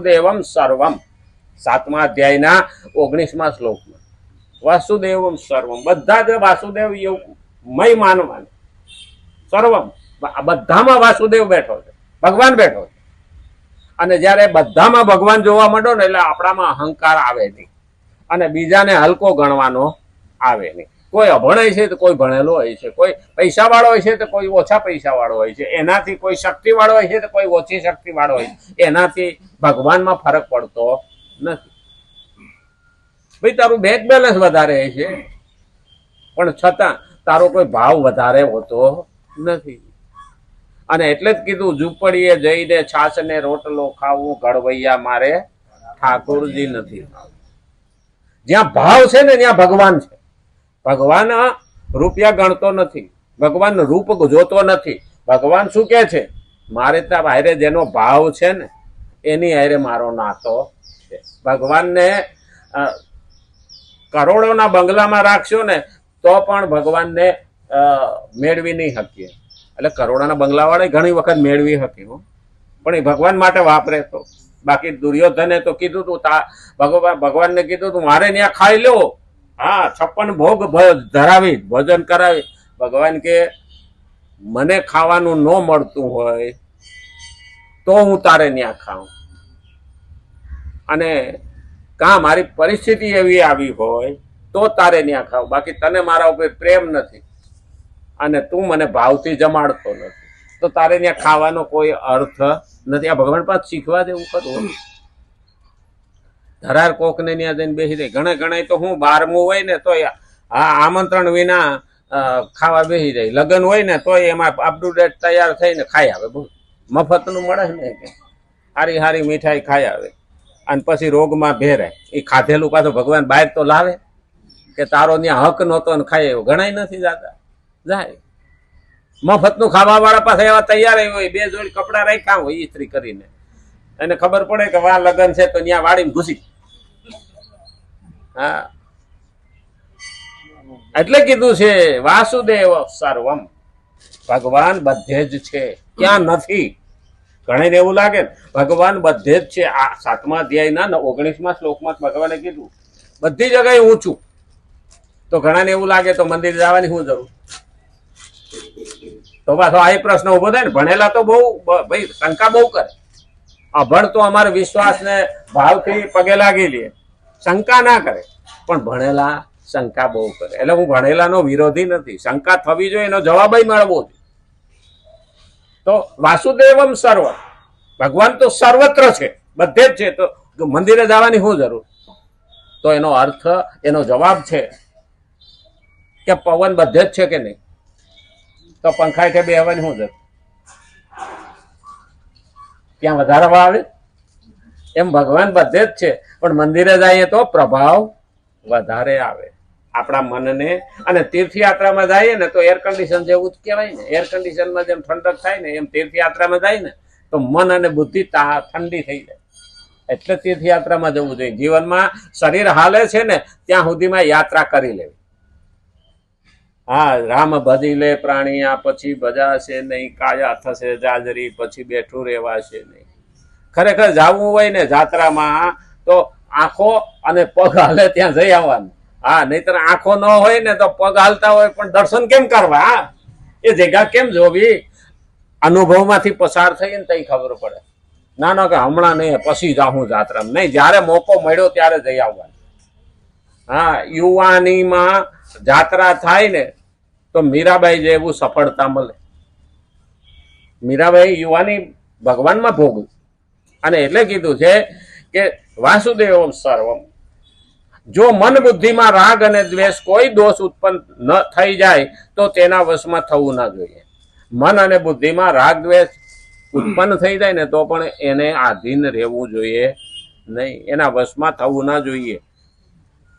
વાસુદેવમ સર્વમ 7મા અધ્યાયના 19મા શ્લોકમાં વાસુદેવમ સર્વમ, બધા જ વાસુદેવ મય માનવાનું. સર્વમ બધામાં વાસુદેવ બેઠો છે, ભગવાન બેઠો છે. અને જ્યારે બધામાં ભગવાન જોવા માંડો ને એટલે આપણામાં અહંકાર આવે નહીં અને બીજાને હલકો ગણવાનો આવે નહીં. કોઈ અભણ છે તો કોઈ ભણેલો હોય છે, કોઈ પૈસા વાળો હોય છે તો કોઈ ઓછા પૈસા વાળો હોય છે, એનાથી કોઈ શક્તિ વાળો હોય છે તો કોઈ ઓછી શક્તિ વાળો હોય છે. એનાથી ભગવાનમાં ફરક પડતો નથી. ભાઈ તારું બેંક બેલેન્સ વધારે છે પણ છતાં તારો કોઈ ભાવ વધારે હોતો નથી. અને એટલે જ કીધું, ઝૂંપડીએ જઈને છાસ ને રોટલો ખાવું, ઘડવૈયા મારે ઠાકોરજી નથી. જ્યાં ભાવ છે ને ત્યાં ભગવાન છે. ભગવાન રૂપિયા ગણતો નથી, ભગવાન રૂપ જોતો નથી. ભગવાન શું કે છે? મારે ત્યાં હારે જેનો ભાવ છે ને એની હારે મારો નાતો છે. ભગવાનને કરોડોના બંગલામાં રાખશો ને તો પણ ભગવાનને મેળવી નહીં શકીએ. એટલે કરોડોના બંગલા વાળા ઘણી વખત મેળવી શકે, પણ એ ભગવાન માટે વાપરે તો. બાકી દુર્યોધને તો કીધું તું, ભગવાનને કીધું તું મારે ત્યાં ખાઈ લો, હા 56 ભોગ ધરાવી, ભોજન કરાવી. ભગવાન કે મને ખાવાનું ન મળતું હોય તો હું તારે ત્યાં ખાઉં, અને કાં મારી પરિસ્થિતિ એવી આવી હોય તો તારે ત્યાં ખાવ. બાકી તને મારા ઉપર પ્રેમ નથી અને તું મને ભાવથી જમાડતો નથી તો તારે ત્યાં ખાવાનો કોઈ અર્થ નથી. આ ભગવાન પાસે શીખવા દેવું કરવું. ધરાર કોકને ત્યાં જઈને બેસી જાય. ઘણા ઘણા તો હું 12મું હોય ને તો આમંત્રણ વિના ખાવા બેસી જાય. લગ્ન હોય ને તો એમાં અપ ટુ ડેટ તૈયાર થઈને ખાઈ આવે. બહુ મફતનું મળે ને કે હારી હારી મીઠાઈ ખાઈ આવે અને પછી રોગમાં ભેરાય. એ ખાધેલું પાછું ભગવાન બહાર તો લાવે કે તારો ત્યાં હક નહોતો ને ખાય એવું ઘણા નથી જતા. જાય મફતનું ખાવા વાળા પાસે એવા તૈયાર હોય, 2 જોડી કપડા રાખ્યા હોય ઇસ્ત્રી કરીને, એને ખબર પડે કે વા લગ્ન છે તો ત્યાં વાળીને ઘૂસી. હા, એટલે કીધું છે વાસુદેવ સર્વમ, ભગવાન બધે જ છે, ક્યાં નથી. ઘણા એવું લાગે ને ભગવાન બધે જ છે. આ 7મા અધ્યાયના 19મા શ્લોકમાં ભગવાને કીધું બધી જગ્યાએ હું છું. તો ઘણાને એવું લાગે તો મંદિર જવાની શું જરૂર? તો પાછો આ પ્રશ્ન ઉભો થાય ને. ભણેલા તો બહુ ભાઈ શંકા બહુ કરે, અભણ તો અમારે વિશ્વાસ ને ભાવથી પગે લાગી લે, શંકા ના કરે. પણ ભણેલા શંકા બહુ કરે. એટલે હું ભણેલાનો વિરોધી નથી, શંકા થવી જોઈએ, એનો જવાબ મળવો જોઈએ. તો વાસુદેવમ સર્વ, ભગવાન તો સર્વત્ર છે, બધે જ છે. તો મંદિરે જવાની શું જરૂર? તો એનો અર્થ, એનો જવાબ છે કે પવન બધે જ છે કે નહીં? તો પંખાય કે બેહવાની શું જરૂર? ત્યાં વધારે આવે. એમ ભગવાન બધે જ છે પણ મંદિરે જઈએ તો પ્રભાવ વધારે આવે આપણા મનને. અને તીર્થયાત્રામાં જઈએ ને તો એર કન્ડિશન જેવું જ કહેવાય ને. એર કન્ડિશનમાં જેમ ઠંડક થાય ને એમ તીર્થયાત્રામાં જાય ને તો મન અને બુદ્ધિ ઠંડી થઈ જાય. એટલે તીર્થયાત્રામાં જવું જોઈએ. જીવનમાં શરીર હાલે છે ને ત્યાં સુધીમાં યાત્રા કરી લેવી. હા, રામ ભજી લે પ્રાણિયા પછી ભજાશે નહીં, કાયા થશે જાજરી પછી બેઠું રહેવાશે નહીં. ખરેખર જવું હોય ને જાત્રામાં તો આંખો અને પગ હાલે ત્યાં જઈ આવવાનું. હા, નહીતર આંખો ન હોય ને તો પગ હાલતા હોય પણ દર્શન કેમ કરવા? હા, એ જગ્યા કેમ જોવી? અનુભવમાંથી પસાર થઈને તઈ ખબર પડે. ના કે હમણાં નહીં, પછી જાઉં જાત્રામાં. નહીં, જ્યારે મોકો મળ્યો ત્યારે જઈ આવવાનું. હા, યુવાનીમાં જાત્રા થાય ને તો મીરાબાઈ જેવું સફળતા મળે. મીરાબાઈ યુવાની ભગવાનમાં ભોગવી. અને એટલે કીધું છે કે વાસુદેવમ સર્વમ. જો મન બુદ્ધિમાં રાગ અને દ્વેષ કોઈ દોષ ઉત્પન્ન ન થઈ જાય તો તેના વશમાં થવું ના જોઈએ. મન અને બુદ્ધિમાં રાગ દ્વેષ ઉત્પન્ન થઈ જાય ને તો પણ એને આધીન રહેવું જોઈએ નહીં, એના વશમાં થવું ના જોઈએ.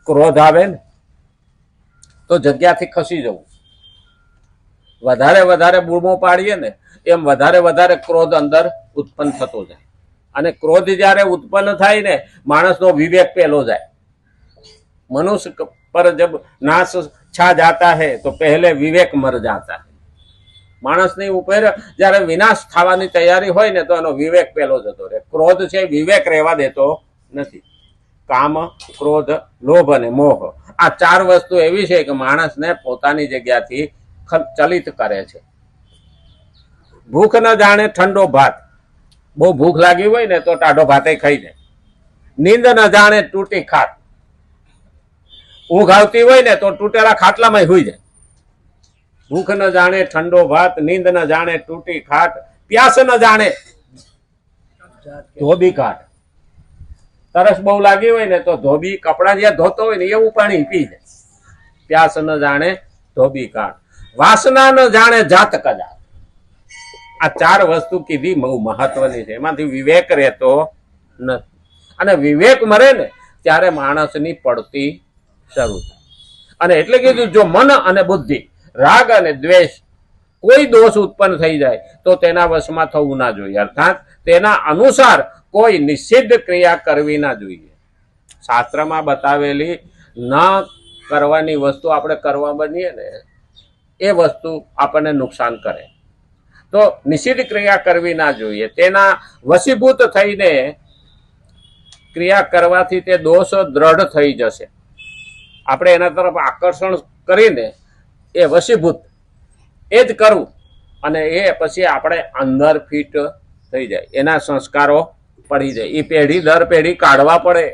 ક્રોધ આવે ને તો જગ્યાથી ખસી જવું. વધારે બૂમો પાડીએ ને એમ વધારે ક્રોધ અંદર ઉત્પન્ન થતો જાય. અને ક્રોધ જ્યારે ઉત્પન્ન થાય ને માણસનો વિવેક પેલો જાય. मनुष्य पर जब नाश छा जाता है तो पहले विवेक मर जाता है. માણસની ઉપર જયારે વિનાશ થવાની તૈયારી હોય ને તો એનો વિવેક પેલો જતો રહે. ક્રોધ છે વિવેક રહેવા દેતો નથી. કામ, ક્રોધ, લોભ અને મોહ, આ 4 વસ્તુ એવી છે કે માણસને પોતાની જગ્યાથી ચલિત કરે છે. ભૂખ ન જાણે ઠંડો ભાત, બહુ ભૂખ લાગી હોય ને તો ટાઢો ભાતે ખાઈ જાય. નીંદ ન જાણે તૂટી ખાટ, ઊંઘ આવતી હોય ને તો તૂટેલા ખાટલામાં હુઈ જાય. ભૂખ ન જાણે ઠંડો ભાત, નીંદ ન જાણે તૂટી ખાટ, પ્યાસ ન જાણે ધોબી કાટ. તરસ બહુ લાગી હોય ને તો ધોબી કપડા જ્યાં ધોતો હોય ને એવું પાણી પી જાય. પ્યાસ ન જાણે ધોબી કાટ, વાસના ન જાણે જાત કદાચ. આ 4 વસ્તુ કીધી બહુ મહત્વની છે. એમાંથી વિવેક રહેતો નથી. અને વિવેક મરે ને ત્યારે માણસની પડતી શરૂ થાય. અને એટલે કીધું જો મન અને બુદ્ધિ, રાગ અને દ્વેષ કોઈ દોષ ઉત્પન્ન થઈ જાય તો તેના વશમાં થવું ના જોઈએ. અર્થાત તેના અનુસાર કોઈ નિષિદ્ધ ક્રિયા કરવી ના જોઈએ. શાસ્ત્રમાં બતાવેલી ન કરવાની વસ્તુ આપણે કરવા બનીએ ને એ વસ્તુ આપણને નુકસાન કરે. તો નિષિદ્ધ ક્રિયા કરવી ના જોઈએ. તેના વશીભૂત થઈને ક્રિયા કરવાથી તે દોષ દ્રઢ થઈ જશે. આપણે એના તરફ આકર્ષણ કરીને એ વશીભૂત એ જ કરવું અને એ પછી આપણે અંદર ફિટ થઈ જાય. એના સંસ્કારો પડી જાય. એ પેઢી દર પેઢી કાઢવા પડે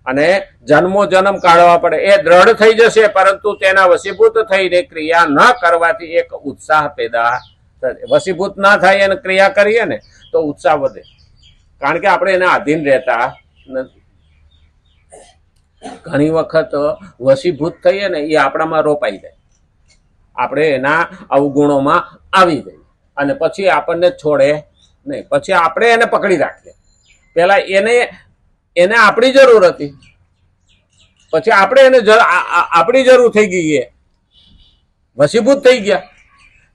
અને જન્મો જન્મ કાઢવા પડે. એ દ્રઢ થઈ જશે, પરંતુ તેના વશીભૂત થઈને ક્રિયા ન કરવાથી એક ઉત્સાહ પેદા થશે. વશીભૂત ના થાય અને ક્રિયા કરીએ ને તો ઉત્સાહ વધે, કારણ કે આપણે એના આધીન રહેતા નથી. ઘણી વખત વશીભૂત થઈએ ને એ આપણામાં રોપાઈ જાય, આપણે એના અવગુણોમાં આવી જાય અને પછી આપણને છોડે નહીં. પછી આપણે એને પકડી રાખીએ. પેલા એને આપણી જરૂર હતી, પછી આપણે એને આપણી જરૂર થઈ ગઈ, એ વશીભૂત થઈ ગયા.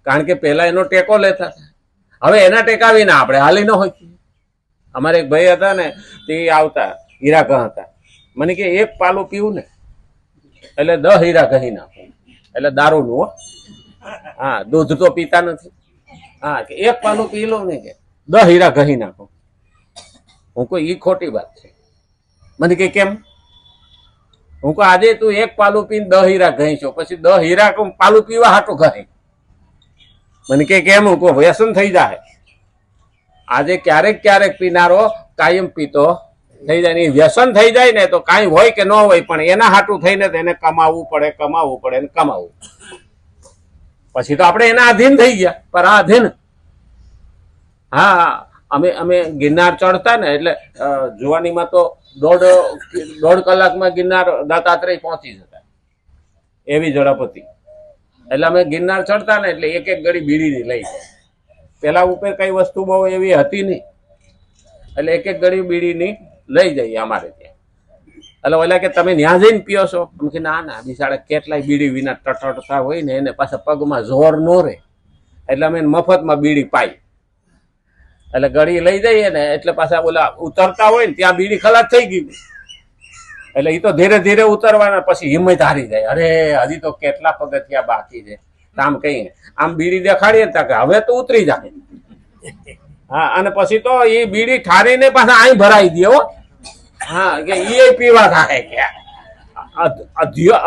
કારણ કે પેલા એનો ટેકો લેતા, હવે એના ટેકા વિના આપણે હાલી ન હોય. અમારે એક ભાઈ હતા ને, તે આવતા હીરા હતા. મને કે 1 પાલું પીવું ને એટલે 10 હીરા કહી નાખું. એટલે દારૂનું હો, હા, દૂધ તો પીતા નથી. હા, કે 1 પાલું પી લો ને કે 10 હીરા કહી નાખો. હું કોઈ ઈ ખોટી વાત છે. મને કે કેમ? હું કહું આજે તું 1 પાલું પીને 10 હીરા કહી છો, પછી 10 હીરા પાલું પીવા હાટું કહી. મને કે કેમ? હું કહું વ્યસન થઈ જાય. આજે ક્યારેક ક્યારેક પીનારો કાયમ પીતો થઈ જાય. ને વ્યસન થઈ જાય ને તો કાંઈ હોય કે ન હોય, પણ એના હાટું થઈને એને કમાવવું પડે ને કમાવવું. પછી તો આપણે એના આધીન થઈ ગયા. પર આ આધીન, હા, અમે ગિરનાર ચડતા ને એટલે જુવાનીમાં તો દોઢ કલાકમાં ગિરનાર દત્તાત્રેય પહોંચી જતા, એવી ઝડપ હતી. એટલે અમે ગિરનાર ચડતા ને એટલે એક ગળી બીડીની લઈ જાય. પેલા ઉપર કઈ વસ્તુ બહુ એવી હતી નહીં, એટલે એક ગળી બીડીની લઈ જઈએ અમારે ત્યાં. એટલે ઓલા કે તમે ત્યાં જઈને પીઓ છો? અમે કે ના, બિચારા કેટલાય બીડી વિના ટટડતા હોય ને એને પાછા પગમાં જોર ન રહે, એટલે અમે મફતમાં બીડી પાઈ. એટલે ગળી લઈ જઈએ ને એટલે પાછા ઓલા ઉતરતા હોય ને ત્યાં બીડી ખલાસ થઈ ગઈ. એટલે એ તો ધીરે ધીરે ઉતરવાના, પછી હિંમત હારી જાય. અરે હજી તો કેટલા પગથિયા બાકી છે. આમ કહીએ, આમ બીડી દેખાડીએ ને કે હવે તો ઉતરી જાય. હા, અને પછી તો એ બીડી ઠારીને પાછા અહીં ભરાઈ દે હો. હા, કે એ પીવા થાય, કે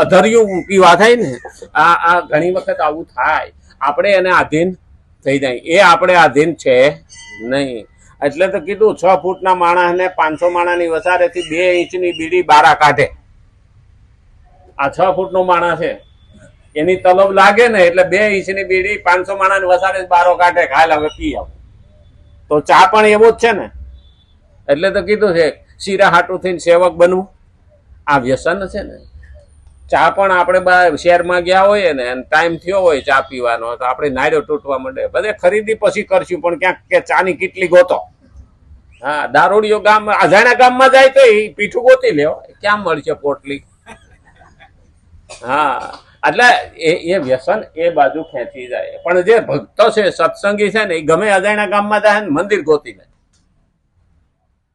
અધર્યું પીવા થાય ને. આ ઘણી વખત આવું થાય. આપણે એને આધીન થઈ જાય. એ આપણે આધીન છે નહીં. એટલે તો કીધું 6 ફૂટના માણસને 500 માણાની વસારેથી 2 ઇંચની બીડી બારા કાઢે. આ 6 ફૂટનો માણસ છે, એની તલબ લાગે ને એટલે 2 ઇંચની બીડી 500 માણાની વસારે બારો કાઢે. ખાયલ હવે પી આવું. તો ચા પણ એવો જ છે ને. એટલે તો કીધું છે શીરા હાટું થઈને સેવક બનવું, આ વ્યસન છે ને. ચા પણ આપણે શહેરમાં ગયા હોઈએ ને ટાઈમ થયો હોય ચા પીવાનો, તો આપણે નાયડો તૂટવા માંડે. બધે ખરીદી પછી કરશું, પણ ક્યાંક કે ચાની કેટલી ગોતો. હા, દારૂડિયો ગામ અજાણ્યા ગામમાં જાય તો એ પીઠું ગોતી લેવો, ક્યાં મળશે પોટલી. હા, એટલે એ વ્યસન એ બાજુ ખેંચી જાય. પણ જે ભક્તો છે, સત્સંગી છે ને, એ ગમે અજાણ્યા ગામમાં જાય ને મંદિર ગોતી લે.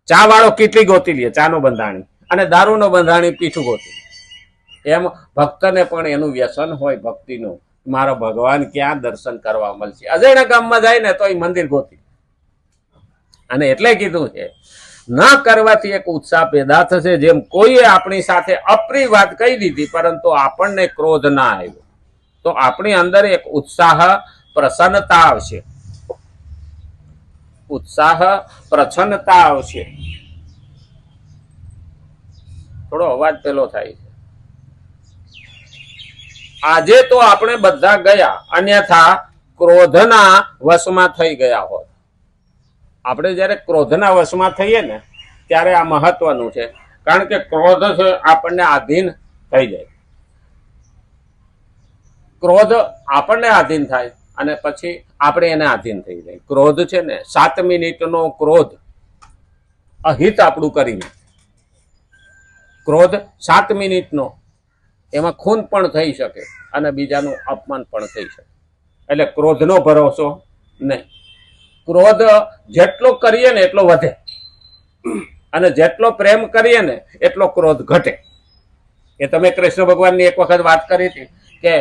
ચા વાળો કેટલી ગોતી લે ચાનો બંધાણી, અને દારૂનો બંધાણી પીઠું ગોતી લે. એમ ભક્તને પણ એનું વ્યસન હોય, ભક્તિનું મારો ભગવાન ક્યાં દર્શન કરવા મળશે. અજાણ્યા ગામમાં જાય ને તો એ મંદિર ગોતી. અને એટલે કીધું છે ન કરવાથી એક ઉત્સાહ પેદા થશે. જેમ કોઈએ આપણી સાથે અપ્રિય વાત કહી દીધી પરંતુ આપણને ક્રોધ ના આવ્યો તો આપણી અંદર એક ઉત્સાહ પ્રસન્નતા આવશે. ઉત્સાહ પ્રસન્નતા આવશે. થોડો અવાજ પેલો થાય છે. આજે તો આપણે બધા ગયા, અન્યથા ક્રોધના વશમાં થઈ ગયા હોત. આપણે જયારે ક્રોધના વશમાં થઈએ ને ત્યારે આ મહત્વનું છે. કારણ કે ક્રોધ છે આપણને આધીન થઈ જાય. ક્રોધ આપણને આધીન થાય અને પછી આપણે એને આધીન થઈ જાય. ક્રોધ છે ને 7 મિનિટનો ક્રોધ અહિત આપણું કરીને, ક્રોધ 7 મિનિટનો, એમાં ખૂન પણ થઈ શકે અને બીજાનું અપમાન પણ થઈ શકે. એટલે ક્રોધનો ભરોસો નહીં. ક્રોધ જેટલો કરીએ ને એટલો વધે અને જેટલો પ્રેમ કરીએ ને એટલો ક્રોધ ઘટે. એ તમે કૃષ્ણ ભગવાનની એક વખત વાત કરી હતી કે